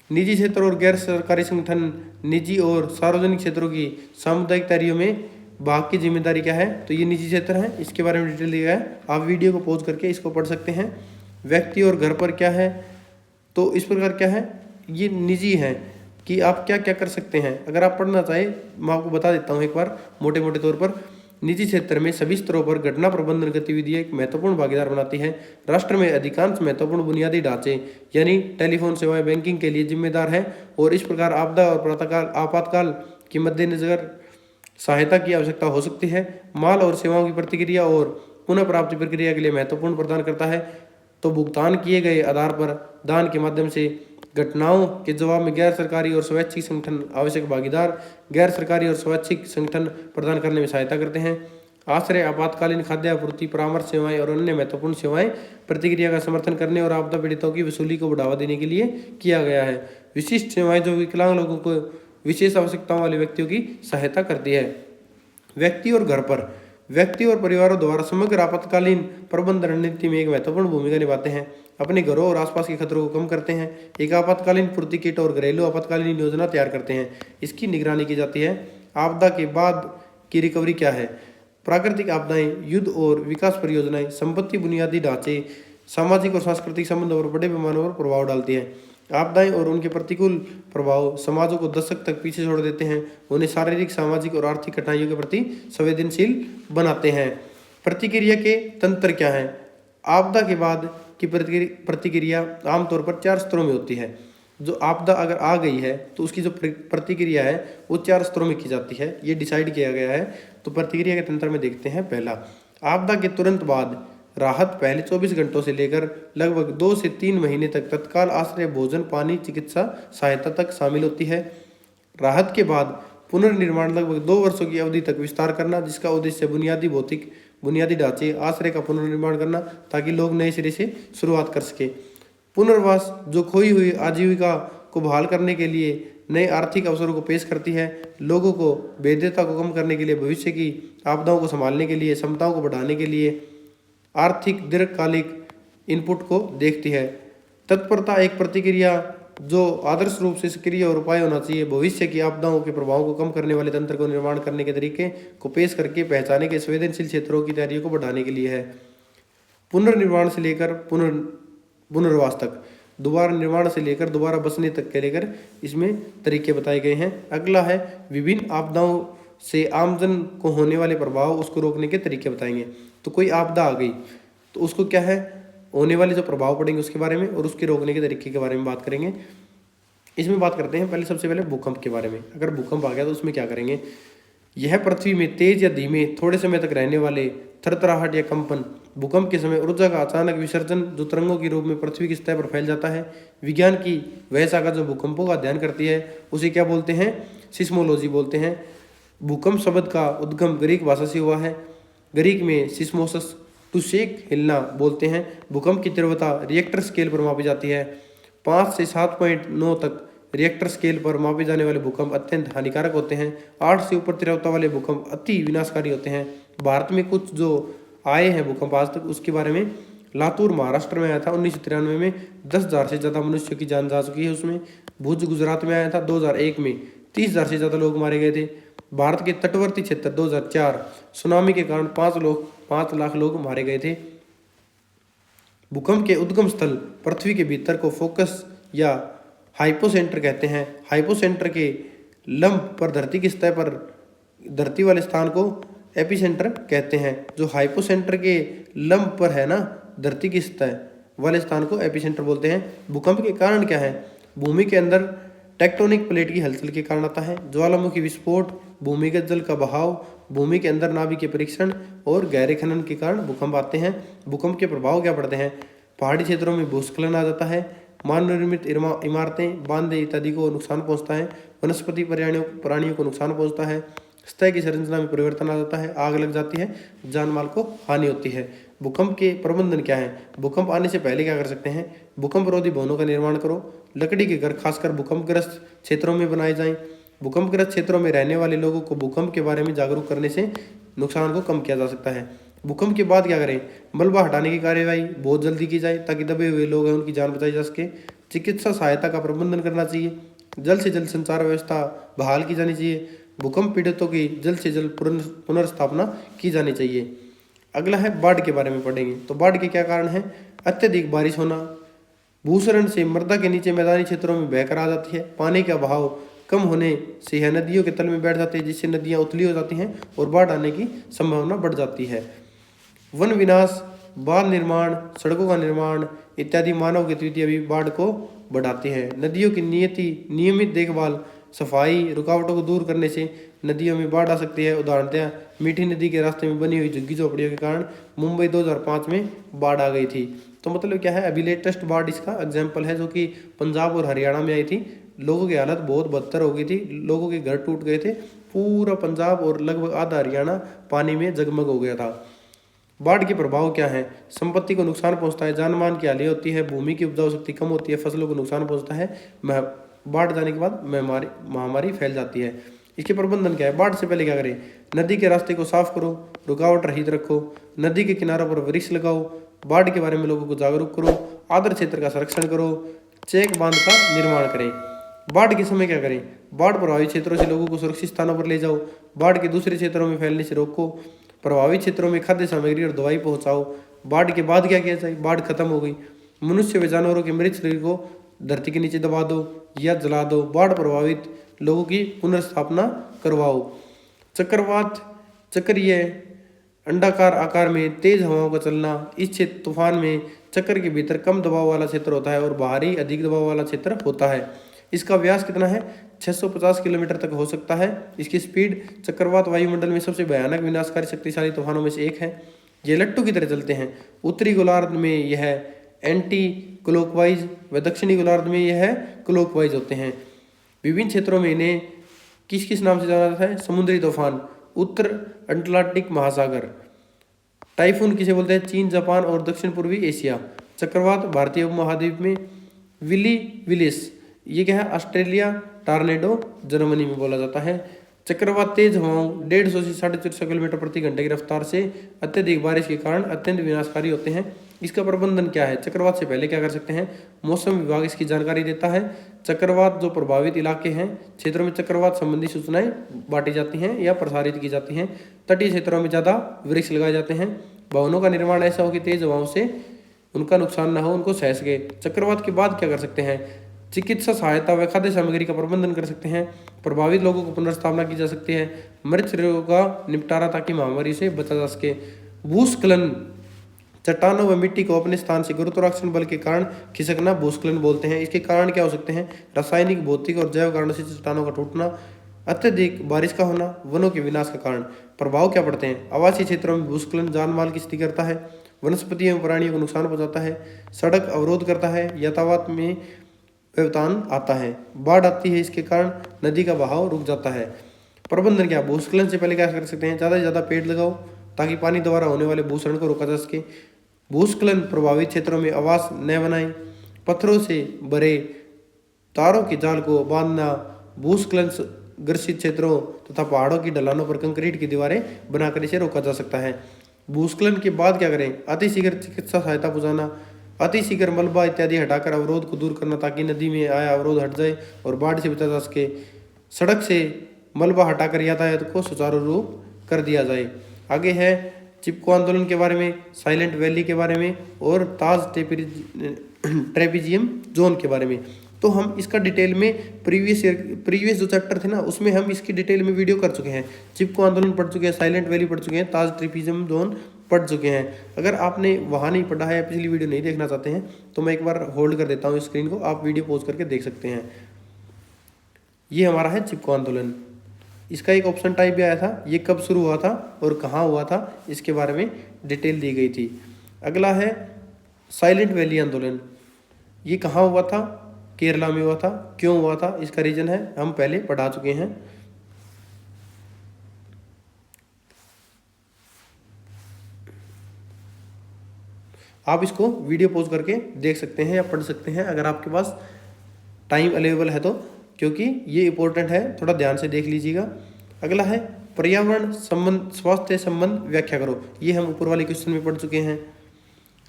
निजी क्षेत्र और गैर सरकारी संगठन निजी और सार्वजनिक क्षेत्रों की सामुदायिक तैयारियों में भाग की जिम्मेदारी क्या है? तो ये निजी क्षेत्र है, इसके बारे में डिटेल दिया है, आप वीडियो को पॉज करके इसको पढ़ सकते हैं। व्यक्ति और घर पर क्या है? तो इस प्रकार क्या है, ये निजी है कि आप क्या क्या कर सकते हैं। अगर आप पढ़ना चाहें मैं आपको बता देता हूँ एक बार मोटे मोटे तौर पर। निजी क्षेत्र में सभी स्तरों पर घटना प्रबंधन गतिविधियां एक महत्वपूर्ण भागीदार बनाती है। राष्ट्र में अधिकांश महत्वपूर्ण बुनियादी ढांचे यानी टेलीफोन सेवाएं बैंकिंग के लिए जिम्मेदार है और इस प्रकार आपदा और आपातकाल के मद्देनजर सहायता की आवश्यकता हो सकती है। माल और सेवाओं की प्रतिक्रिया और पुनः प्राप्ति प्रक्रिया के लिए महत्वपूर्ण प्रदान करता है। तो भुगतान किए गए आधार पर दान के माध्यम से घटनाओं के जवाब में गैर सरकारी और स्वैच्छिक संगठन आवश्यक भागीदार गैर सरकारी और स्वैच्छिक संगठन प्रदान करने में सहायता करते हैं। आश्रय, आपातकालीन खाद्य आपूर्ति, परामर्श सेवाएं और अन्य महत्वपूर्ण सेवाएं प्रतिक्रिया का समर्थन करने और आपदा पीड़ितों की वसूली को बढ़ावा देने के लिए किया गया है। विशिष्ट सेवाएं जो विकलांग लोगों को विशेष आवश्यकताओं वाले व्यक्तियों की सहायता करती है। व्यक्ति और घर पर व्यक्ति और परिवारों द्वारा समग्र आपातकालीन प्रबंधन रणनीति में एक महत्वपूर्ण भूमिका निभाते हैं, अपने घरों और आसपास के खतरों को कम करते हैं, एक आपातकालीन पूर्ति किट और घरेलू आपातकालीन योजना तैयार करते हैं। इसकी निगरानी की जाती है। आपदा के बाद की रिकवरी क्या है? प्राकृतिक आपदाएं, युद्ध और विकास परियोजनाएं संपत्ति, बुनियादी ढांचे, सामाजिक और सांस्कृतिक संबंधों पर बड़े पैमाने पर प्रभाव डालती है। आपदाएं और उनके प्रतिकूल प्रभाव समाजों को दशक तक पीछे छोड़ देते हैं, उन्हें शारीरिक, सामाजिक और आर्थिक कठिनाइयों के प्रति संवेदनशील बनाते हैं। प्रतिक्रिया के तंत्र क्या है? आपदा के बाद की प्रतिक्रिया आमतौर पर 4 स्तरों में होती है। जो आपदा अगर आ गई है तो उसकी जो प्रतिक्रिया है वो 4 स्तरों में की जाती है, ये डिसाइड किया गया है। तो प्रतिक्रिया के तंत्र में देखते हैं। पहला, आपदा के तुरंत बाद राहत पहले 24 घंटों से लेकर लगभग 2 से 3 महीने तक तत्काल आश्रय, भोजन, पानी, चिकित्सा सहायता तक शामिल होती है। राहत के बाद पुनर्निर्माण लगभग 2 वर्षों की अवधि तक विस्तार करना, जिसका उद्देश्य बुनियादी ढांचे, आश्रय का पुनर्निर्माण करना ताकि लोग नए सिरे से शुरुआत कर सके। पुनर्वास जो खोई हुई आजीविका को बहाल करने के लिए नए आर्थिक अवसरों को पेश करती है, लोगों को भेद्यता को कम करने के लिए, भविष्य की आपदाओं को संभालने के लिए, क्षमताओं को बढ़ाने के लिए आर्थिक दीर्घकालिक इनपुट को देखती है। तत्परता एक प्रतिक्रिया जो आदर्श रूप से सक्रिय और उपाय होना चाहिए, भविष्य की आपदाओं के प्रभावों को कम करने वाले तंत्र को निर्माण करने के तरीके को पेश करके पहचाने के संवेदनशील क्षेत्रों की तैयारियों को बढ़ाने के लिए है। पुनर्निर्माण से लेकर पुनर्वास तक, दोबारा निर्माण से लेकर दोबारा बसने तक के लेकर इसमें तरीके बताए गए हैं। अगला है विभिन्न आपदाओं से आमजन को होने वाले प्रभाव, उसको रोकने के तरीके बताएंगे। तो कोई आपदा आ गई तो उसको क्या है, होने वाले जो प्रभाव पड़ेंगे उसके बारे में और उसके रोकने के तरीके के बारे में बात करेंगे। इसमें बात करते हैं पहले, सबसे पहले भूकंप के बारे में। अगर भूकंप आ गया तो उसमें क्या करेंगे? यह पृथ्वी में तेज या धीमे थोड़े समय तक रहने वाले थरथराहट या कंपन, भूकंप के समय ऊर्जा का अचानक विसर्जन जो तरंगों के रूप में पृथ्वी की सतह पर फैल जाता है। विज्ञान की वह शाखा जो भूकंपों का अध्ययन करती है उसे क्या बोलते हैं? सिस्मोलॉजी बोलते हैं। भूकंप शब्द का उद्गम ग्रीक भाषा से हुआ है। ग्रीक में सिस्मोसस, टू शेक, हिलना बोलते हैं। भूकंप की तीव्रता रिएक्टर स्केल पर मापी जाती है। 5 से 7.9 तक रिएक्टर स्केल पर मापे जाने वाले भूकंप अत्यंत हानिकारक होते हैं। 8 से ऊपर तीव्रता वाले भूकंप अति विनाशकारी होते हैं। भारत में कुछ जो आए हैं भूकंप आज तक, उसके बारे में लातूर महाराष्ट्र में आया था 1993 में, 10,000 से ज़्यादा मनुष्यों की जान जा चुकी है उसमें। भुज गुजरात में आया था 2001 में, 30,000 से ज़्यादा लोग मारे गए थे। भारत के तटवर्ती क्षेत्र 2004 सुनामी के कारण 5 लाख लोग मारे गए थे। भूकंप के उद्गम स्थल पृथ्वी के भीतर को फोकस या हाइपोसेंटर कहते हैं। हाइपोसेंटर के लंब पर धरती की सतह पर धरती वाले स्थान को एपिसेंटर कहते हैं। जो हाइपोसेंटर के लंब पर है ना, धरती की सतह वाले स्थान को एपिसेंटर बोलते हैं। भूकंप के कारण क्या है? भूमि के अंदर टेक्टोनिक प्लेट की हलचल के कारण आता है। ज्वालामुखी विस्फोट, भूमिगत जल का बहाव, भूमि के अंदर नाभिक के परीक्षण और गहरे खनन के कारण भूकंप आते हैं। भूकंप के प्रभाव क्या पड़ते हैं? पहाड़ी क्षेत्रों में भूस्खलन आ जाता है। मानव निर्मित इमारतें, बांधे इत्यादि को नुकसान पहुंचता है। वनस्पति प्राणियों को नुकसान पहुंचता है। सतह की संरचना में परिवर्तन आ जाता है। आग लग जाती है, जान माल को हानि होती है। भूकंप के प्रबंधन क्या है? भूकंप आने से पहले क्या कर सकते हैं? भूकंप रोधी भवनों का निर्माण करो। लकड़ी के घर खासकर भूकंपग्रस्त क्षेत्रों में बनाए जाएं। भूकंपग्रस्त क्षेत्रों में रहने वाले लोगों को भूकंप के बारे में जागरूक करने से नुकसान को कम किया जा सकता है। भूकंप के बाद क्या करें? मलबा हटाने की कार्यवाही बहुत जल्दी की जाए ताकि दबे हुए लोग हैं उनकी जान बचाई जा सके। चिकित्सा सहायता का प्रबंधन करना चाहिए। जल्द से जल्द संचार व्यवस्था बहाल की जानी चाहिए। भूकंप पीड़ितों की जल्द से जल्द पुनर्स्थापना की जानी चाहिए। अगला है बाढ़ के बारे में पढ़ेंगे। तो बाढ़ के क्या कारण है? अत्यधिक बारिश होना, भूसरण से मृदा के नीचे मैदानी क्षेत्रों में बहकर आ जाती है। पानी का बहाव कम होने से यह नदियों के तल में बैठ जाती है, जिससे नदियां उथली हो जाती हैं और बाढ़ आने की संभावना बढ़ जाती है। वन विनाश, बांध निर्माण, सड़कों का निर्माण इत्यादि मानव गतिविधियां भी बाढ़ को बढ़ाती है। नदियों की नियमित देखभाल, सफाई, रुकावटों को दूर करने से नदियों में बाढ़ आ सकती है। उदाहरणतः मीठी नदी के रास्ते में बनी हुई झुग्गी झोपड़ियों के कारण मुंबई 2005 में बाढ़ आ गई थी। तो मतलब क्या है, अभी लेटेस्ट बाढ़ इसका एग्जाम्पल है, जो कि पंजाब और हरियाणा में आई थी। लोगों की हालत बहुत बदतर हो गई थी, लोगों के घर टूट गए थे। पूरा पंजाब और लगभग आधा हरियाणा पानी में जगमग हो गया था। बाढ़ के प्रभाव क्या है? संपत्ति को नुकसान पहुंचता है, जान माल की हानि होती है, भूमि की उपजाऊ शक्ति कम होती है, फसलों को नुकसान पहुंचता है। बाढ़ जाने के बाद महामारी फैल जाती है। इसके प्रबंधन क्या है? बाढ़ से पहले क्या करें? नदी के रास्ते को साफ करो, रुकावट रहित रखो, नदी के किनारों पर वृक्ष लगाओ, बाढ़ के बारे में लोगों को जागरूक करो, आदर क्षेत्र का संरक्षण करो, चेक बांध का निर्माण करें। बाढ़ के समय क्या करें? बाढ़ प्रभावित क्षेत्रों से लोगों को सुरक्षित स्थानों पर ले जाओ, बाढ़ के दूसरे क्षेत्रों में फैलने से रोको, प्रभावित क्षेत्रों में खाद्य सामग्री और दवाई पहुंचाओ। बाढ़ के बाद क्या किया जाए? बाढ़ खत्म हो गई, मनुष्य व जानवरों के मृत शरीर को धरती के नीचे दबा दो या जला दो। बाढ़ प्रभावित लोगों की पुनर्स्थापना करवाओ। चक्रवात, चक्रीय अंडाकार आकार में तेज हवाओं का चलना। इस क्षेत्र तूफान में चक्र के भीतर कम दबाव वाला क्षेत्र होता है और बाहरी अधिक दबाव वाला क्षेत्र होता है। इसका व्यास कितना है? 650 किलोमीटर तक हो सकता है। इसकी स्पीड, चक्रवात वायुमंडल में सबसे भयानक विनाशकारी शक्तिशाली तूफानों में से एक है। ये लट्टू की तरह चलते हैं। उत्तरी गोलार्ध में यह एंटी क्लॉकवाइज व दक्षिणी गोलार्ध में यह क्लॉकवाइज होते हैं। विभिन्न क्षेत्रों में इन्हें किस किस नाम से जाना जाता है? समुद्री तूफान, उत्तर अटलांटिक महासागर। टाइफून किसे बोलते हैं? चीन, जापान और दक्षिण पूर्वी एशिया। चक्रवात भारतीय उपमहाद्वीप में विलिस, ये क्या है? ऑस्ट्रेलिया। टॉर्नेडो जर्मनी में बोला जाता है। चक्रवात तेज हवाओं 150 से 450 किलोमीटर प्रति घंटे की रफ्तार से अत्यधिक बारिश के कारण अत्यंत विनाशकारी होते हैं। इसका प्रबंधन क्या है? चक्रवात से पहले क्या कर सकते हैं? मौसम विभाग इसकी जानकारी देता है। चक्रवात जो प्रभावित इलाके हैं, क्षेत्रों में चक्रवात संबंधी सूचनाएं बांटी जाती हैं या प्रसारित की जाती हैं। तटीय क्षेत्रों में ज़्यादा वृक्ष लगाए जाते हैं। भवनों का निर्माण ऐसा हो कि तेज हवाओं से उनका नुकसान न हो, उनको सह सके। चक्रवात के बाद क्या कर सकते हैं? चिकित्सा सहायता व खाद्य सामग्री का प्रबंधन कर सकते हैं। प्रभावित लोगों को पुनर्स्थापना की जा सकती है। मृत शरीरों का निपटारा ताकि महामारी से बचा जा सके। भूस्खलन, चट्टानों व मिट्टी को अपने स्थान से गुरुत्वाकर्षण बल के कारण खिसकना भूस्खलन बोलते हैं। इसके कारण क्या हो सकते हैं? रासायनिक, भौतिक और जैव कारणों से चट्टानों का टूटना, अत्यधिक बारिश का होना, वनों के विनाश का कारण। प्रभाव क्या पड़ते हैं? आवासीय क्षेत्रों में भूस्खलन जान माल की स्थिति करता है, वनस्पति एवं प्राणियों को नुकसान पहुंचाता है, सड़क अवरोध करता है, यातायात में व्यवधान आता है, बाढ़ आती है, इसके कारण नदी का बहाव रुक जाता है। प्रबंधन क्या? भूस्खलन से पहले क्या कर सकते हैं? ज़्यादा से ज़्यादा पेड़ लगाओ ताकि पानी द्वारा होने वाले भूस्खलन को रोका जा सके। भूस्खलन प्रभावित क्षेत्रों में आवास न बनाएं, पत्थरों से भरे तारों के जाल को बांधना, भूस्खलन ग्रसित क्षेत्रों तथा पहाड़ों की ढलानों पर कंक्रीट की दीवारें बनाकर इसे रोका जा सकता है। भूस्खलन के बाद क्या करें? अतिशीघ्र चिकित्सा सहायता पहुंचाना, अतिशीघ्र मलबा इत्यादि हटाकर अवरोध को दूर करना ताकि नदी में आया अवरोध हट जाए और बाढ़ से बचा जा सके। सड़क से मलबा हटाकर यातायात को सुचारू रूप कर दिया जाए। आगे है चिपको आंदोलन के बारे में, साइलेंट वैली के बारे में और ताज ट्रेपेजियम जोन के बारे में। तो हम इसका डिटेल में प्रीवियस जो चैप्टर थे ना उसमें हम इसकी डिटेल में वीडियो कर चुके हैं। चिपको आंदोलन पढ़ चुके हैं, साइलेंट वैली पढ़ चुके हैं, ताज ट्रेपेजियम जोन पढ़ चुके हैं। अगर आपने वहाँ नहीं पढ़ा है या पिछली वीडियो नहीं देखना चाहते हैं तो मैं एक बार होल्ड कर देता हूँ स्क्रीन को, आप वीडियो पॉज करके देख सकते हैं। ये हमारा है चिपको आंदोलन। इसका एक ऑप्शन टाइप भी आया था, ये कब शुरू हुआ था और कहाँ हुआ था, इसके बारे में डिटेल दी गई थी। अगला है साइलेंट वैली आंदोलन। ये कहाँ हुआ था? केरला में हुआ था। क्यों हुआ था? इसका रीजन है हम पहले पढ़ा चुके हैं। आप इसको वीडियो पॉज करके देख सकते हैं या पढ़ सकते हैं अगर आपके पास टाइम अवेलेबल है तो, क्योंकि ये इंपॉर्टेंट है, थोड़ा ध्यान से देख लीजिएगा। अगला है पर्यावरण संबंध स्वास्थ्य संबंध व्याख्या करो। ये हम ऊपर वाले क्वेश्चन में पढ़ चुके हैं।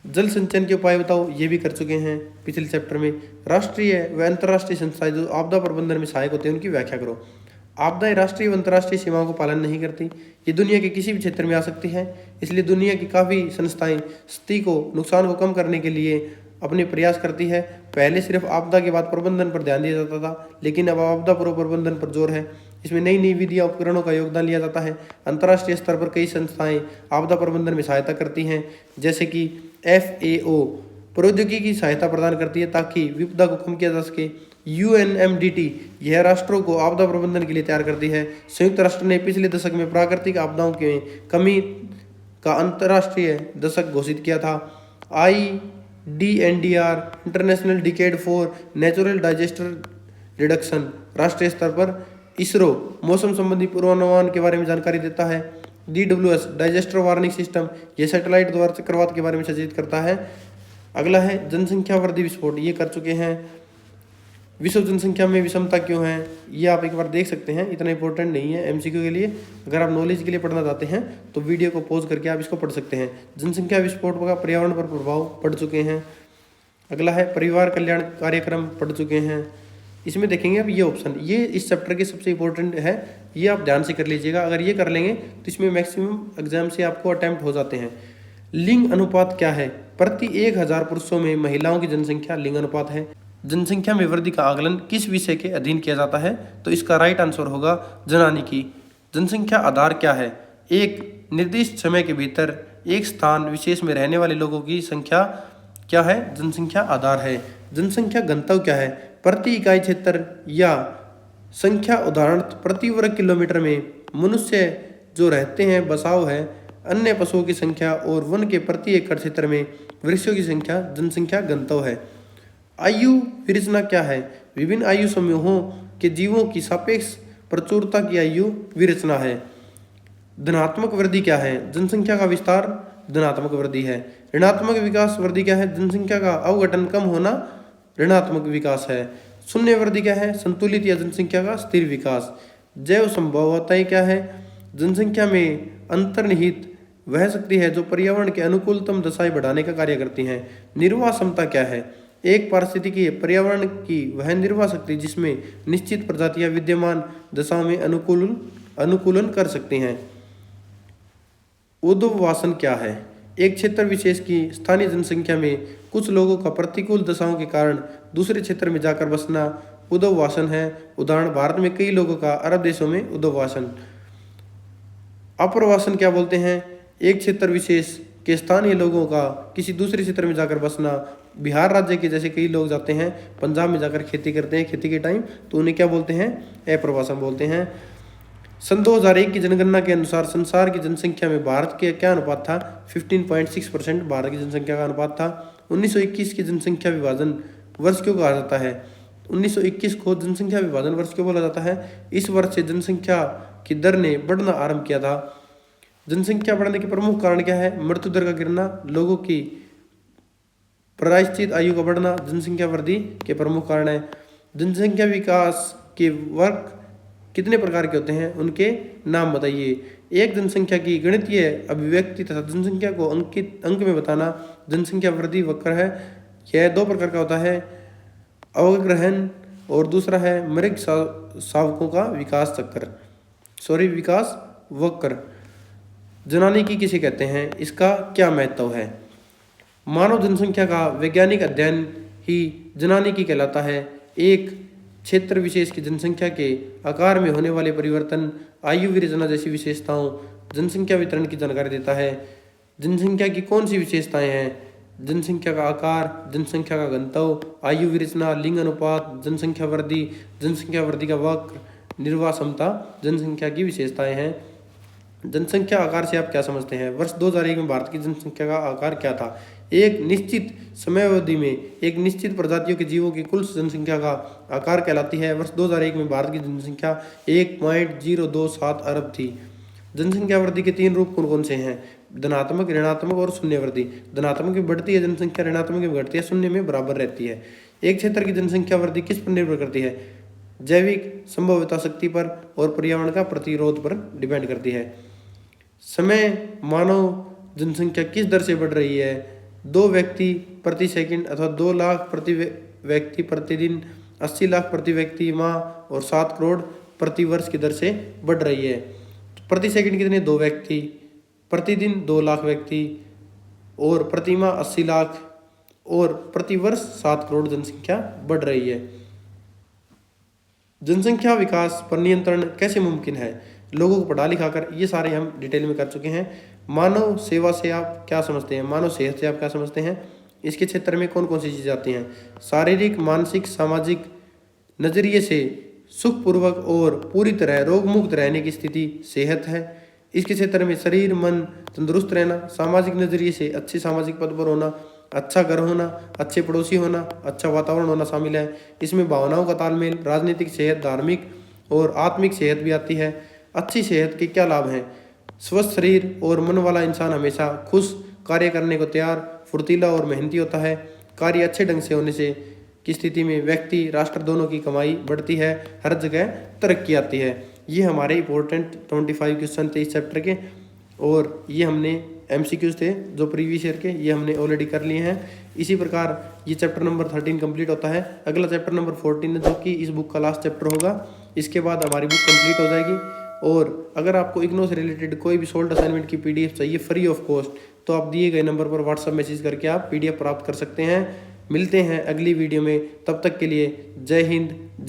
जल संचयन के उपाय बताओ, ये भी कर चुके हैं पिछले चैप्टर में। राष्ट्रीय व अंतर्राष्ट्रीय संस्थाएं जो आपदा प्रबंधन में सहायक होते हैं उनकी व्याख्या करो। आपदाएं राष्ट्रीय व अंतर्राष्ट्रीय सीमाओं को पालन नहीं करती, ये दुनिया के किसी भी क्षेत्र में आ सकती है। इसलिए दुनिया की काफ़ी संस्थाएं स्थिति को नुकसान को कम करने के लिए अपने प्रयास करती है। पहले सिर्फ आपदा के बाद प्रबंधन पर ध्यान दिया जाता था, लेकिन अब आपदा पूर्व प्रबंधन पर जोर है। इसमें नई नई विधियाँ उपकरणों का योगदान लिया जाता है। अंतर्राष्ट्रीय स्तर पर कई संस्थाएं आपदा प्रबंधन में सहायता करती हैं, जैसे कि FAO प्रौद्योगिकी की सहायता प्रदान करती है ताकि विपदा को कम किया जा सके। UNMDT यह राष्ट्रों को आपदा प्रबंधन के लिए तैयार करती है। संयुक्त राष्ट्र ने पिछले दशक में प्राकृतिक आपदाओं के कमी का अंतर्राष्ट्रीय दशक घोषित किया था। IDNDR international decade for natural disaster reduction राष्ट्रीय स्तर पर। इसरो मौसम संबंधी पूर्वानुमान के बारे में जानकारी देता है। DWS डिजास्टर वार्निंग सिस्टम यह सैटेलाइट द्वारा चक्रवात के बारे में सचेत करता है। अगला है जनसंख्या वृद्धि विस्फोट, ये कर चुके हैं। विश्व जनसंख्या में विषमता क्यों है, ये आप एक बार देख सकते हैं, इतना इंपॉर्टेंट नहीं है MCQ के लिए। अगर आप नॉलेज के लिए पढ़ना चाहते हैं तो वीडियो को पॉज करके आप इसको पढ़ सकते हैं। जनसंख्या विस्फोट का पर्यावरण पर प्रभाव पढ़ चुके हैं। अगला है परिवार कल्याण कार्यक्रम पढ़ चुके हैं। इसमें देखेंगे अब ये ऑप्शन, ये इस चैप्टर के सबसे इंपॉर्टेंट है, ये आप ध्यान से कर लीजिएगा। अगर ये कर लेंगे तो इसमें मैक्सिमम एग्जाम से आपको अटेम्प्ट हो जाते हैं। लिंग अनुपात क्या है? प्रति 1000 पुरुषों में महिलाओं की जनसंख्या लिंग अनुपात है। जनसंख्या में वृद्धि का आकलन किस विषय के अधीन किया जाता है? तो इसका राइट आंसर होगा जनानिकी। जनसंख्या आधार क्या है? एक निर्दिष्ट समय के भीतर एक स्थान विशेष में रहने वाले लोगों की संख्या क्या है? जनसंख्या आधार है। जनसंख्या घनत्व क्या है? प्रति इकाई क्षेत्र या संख्या उदाहरण प्रति वर्ग किलोमीटर में मनुष्य जो रहते हैं बसाव है, अन्य पशुओं की संख्या और वन के प्रति एकड़ क्षेत्र में वृक्षों की संख्या जनसंख्या घनत्व है। आयु विरचना क्या है? विभिन्न आयु समूहों के जीवों की सापेक्ष प्रचुरता की आयु विरचना है। धनात्मक वृद्धि क्या है? जनसंख्या का विस्तार धनात्मक वृद्धि है। ऋणात्मक विकास वृद्धि क्या है? जनसंख्या का अवघटन कम होना ऋणात्मक विकास है। शून्य वृद्धि क्या है? संतुलित या जनसंख्या का स्थिर विकास। जैव संभवताएं क्या है? जनसंख्या में अंतर्निहित वह शक्ति है जो पर्यावरण के अनुकूलतम दशाएं बढ़ाने का कार्य करती हैं। निर्वाह क्षमता क्या है? एक पारिस्थितिकी पर्यावरण की वह निर्वाह शक्ति जिसमें निश्चित प्रजातियां विद्यमान दशाओं में अनुकूलन कर सकती हैं। उद्वासन क्या है? एक क्षेत्र विशेष की स्थानीय जनसंख्या में कुछ लोगों का प्रतिकूल दशाओं के कारण दूसरे क्षेत्र में जाकर बसना उद्वासन है। उदाहरण भारत में कई लोगों का अरब देशों में उद्वासन। अप्रवासन क्या बोलते हैं? एक क्षेत्र विशेष के स्थानीय लोगों का किसी दूसरे क्षेत्र में जाकर बसना। बिहार राज्य के जैसे कई लोग जाते हैं पंजाब में जाकर खेती करते हैं खेती के टाइम, तो उन्हें क्या बोलते हैं? अप्रवासन बोलते हैं। सन 2001 की जनगणना के अनुसार संसार की जनसंख्या में भारत के क्या अनुपात था? 15.6% भारत की जनसंख्या का अनुपात था। 1921 की जनसंख्या विभाजन वर्ष क्यों कहा जाता है? 1921 को जनसंख्या विभाजन वर्ष क्यों बोला जाता है? इस वर्ष से जनसंख्या की दर ने बढ़ना आरंभ किया था। जनसंख्या बढ़ने के प्रमुख कारण क्या है? मृत्यु दर का गिरना, लोगों की प्रायश्चित आयु का बढ़ना जनसंख्या वृद्धि के प्रमुख कारण है। जनसंख्या विकास के वर्ग कितने प्रकार के होते हैं? उनके नाम बताइए। एक जनसंख्या की गणितीय अभिव्यक्ति तथा जनसंख्या को अंक में बताना जनसंख्या वृद्धि वक्र है। यह 2 प्रकार का होता है, अवग्रहण और दूसरा है मृग शावकों का विकास चक्र। विकास वक्र। जनानिकी किसे कहते हैं, इसका क्या महत्व है। मानव जनसंख्या का वैज्ञानिक अध्ययन ही जनानिकी कहलाता है। एक क्षेत्र विशेष की जनसंख्या के आकार में होने वाले परिवर्तन, आयु विरचना जैसी विशेषताओं, जनसंख्या वितरण की जानकारी देता है। जनसंख्या की कौन सी विशेषताएं हैं, जनसंख्या का आकार, जनसंख्या का घनत्व, आयु विरचना, लिंग अनुपात, जनसंख्या वृद्धि का वक्र, निर्वाह क्षमता, जनसंख्या की विशेषताएं हैं। जनसंख्या आकार से आप क्या समझते हैं। वर्ष 2001 में भारत की जनसंख्या का आकार क्या था। एक निश्चित समयावधि में एक निश्चित प्रजातियों के जीवों की कुल जनसंख्या का आकार कहलाती है। वर्ष 2001 में भारत की जनसंख्या 1.027 अरब थी। जनसंख्या वृद्धि के 3 रूप कौन कौन से हैं, धनात्मक, ऋणात्मक और शून्य वृद्धि। धनात्मक में बढ़ती है जनसंख्या, ऋणात्मक में घटती है, शून्य में बराबर रहती है। एक क्षेत्र की जनसंख्या वृद्धि किस पर निर्भर करती है, जैविक संभाव्यता शक्ति पर और पर्यावरण का प्रतिरोध पर डिपेंड करती है। समय मानव जनसंख्या किस दर से बढ़ रही है, 2 व्यक्ति प्रति सेकंड अथवा 2 लाख प्रति व्यक्ति प्रतिदिन, 80 लाख प्रति व्यक्ति माह और 7 करोड़ प्रति वर्ष की दर से बढ़ रही है। प्रति सेकंड कितने, 2 व्यक्ति, प्रतिदिन 2 लाख व्यक्ति और प्रति माह 80 लाख और प्रति वर्ष 7 करोड़ जनसंख्या बढ़ रही है। जनसंख्या विकास पर नियंत्रण कैसे मुमकिन है, लोगों को पढ़ा लिखा कर, ये सारे हम डिटेल में कर चुके हैं। मानव सेवा से आप क्या समझते हैं, मानव सेहत से आप क्या समझते हैं, इसके क्षेत्र में कौन कौन सी चीज़ें आती हैं। शारीरिक, मानसिक, सामाजिक नजरिए से सुखपूर्वक और पूरी तरह रोग मुक्त रहने की स्थिति सेहत है। इसके क्षेत्र में शरीर मन तंदुरुस्त रहना, सामाजिक नजरिए से अच्छे सामाजिक पद पर होना, अच्छा घर होना, अच्छे पड़ोसी होना, अच्छा वातावरण होना शामिल है। इसमें भावनाओं का तालमेल, राजनीतिक सेहत, धार्मिक और आत्मिक सेहत भी आती है। अच्छी सेहत के क्या लाभ हैं, स्वस्थ शरीर और मन वाला इंसान हमेशा खुश, कार्य करने को तैयार, फुर्तीला और मेहनती होता है। कार्य अच्छे ढंग से होने से की स्थिति में व्यक्ति राष्ट्र दोनों की कमाई बढ़ती है, हर जगह तरक्की आती है। ये हमारे इंपॉर्टेंट 25 क्वेश्चन थे इस चैप्टर के, और ये हमने MCQs थे जो प्रीवियस ईयर के, ये हमने ऑलरेडी कर लिए हैं। इसी प्रकार ये चैप्टर नंबर 13 कंप्लीट होता है। अगला चैप्टर नंबर 14 है जो कि इस बुक का लास्ट चैप्टर होगा। इसके बाद हमारी बुक कंप्लीट हो जाएगी। और अगर आपको इग्नो से रिलेटेड कोई भी सोल्ड असाइनमेंट की PDF चाहिए फ्री ऑफ कॉस्ट, तो आप दिए गए नंबर पर व्हाट्सएप मैसेज करके आप PDF प्राप्त कर सकते हैं। मिलते हैं अगली वीडियो में, तब तक के लिए जय हिंद।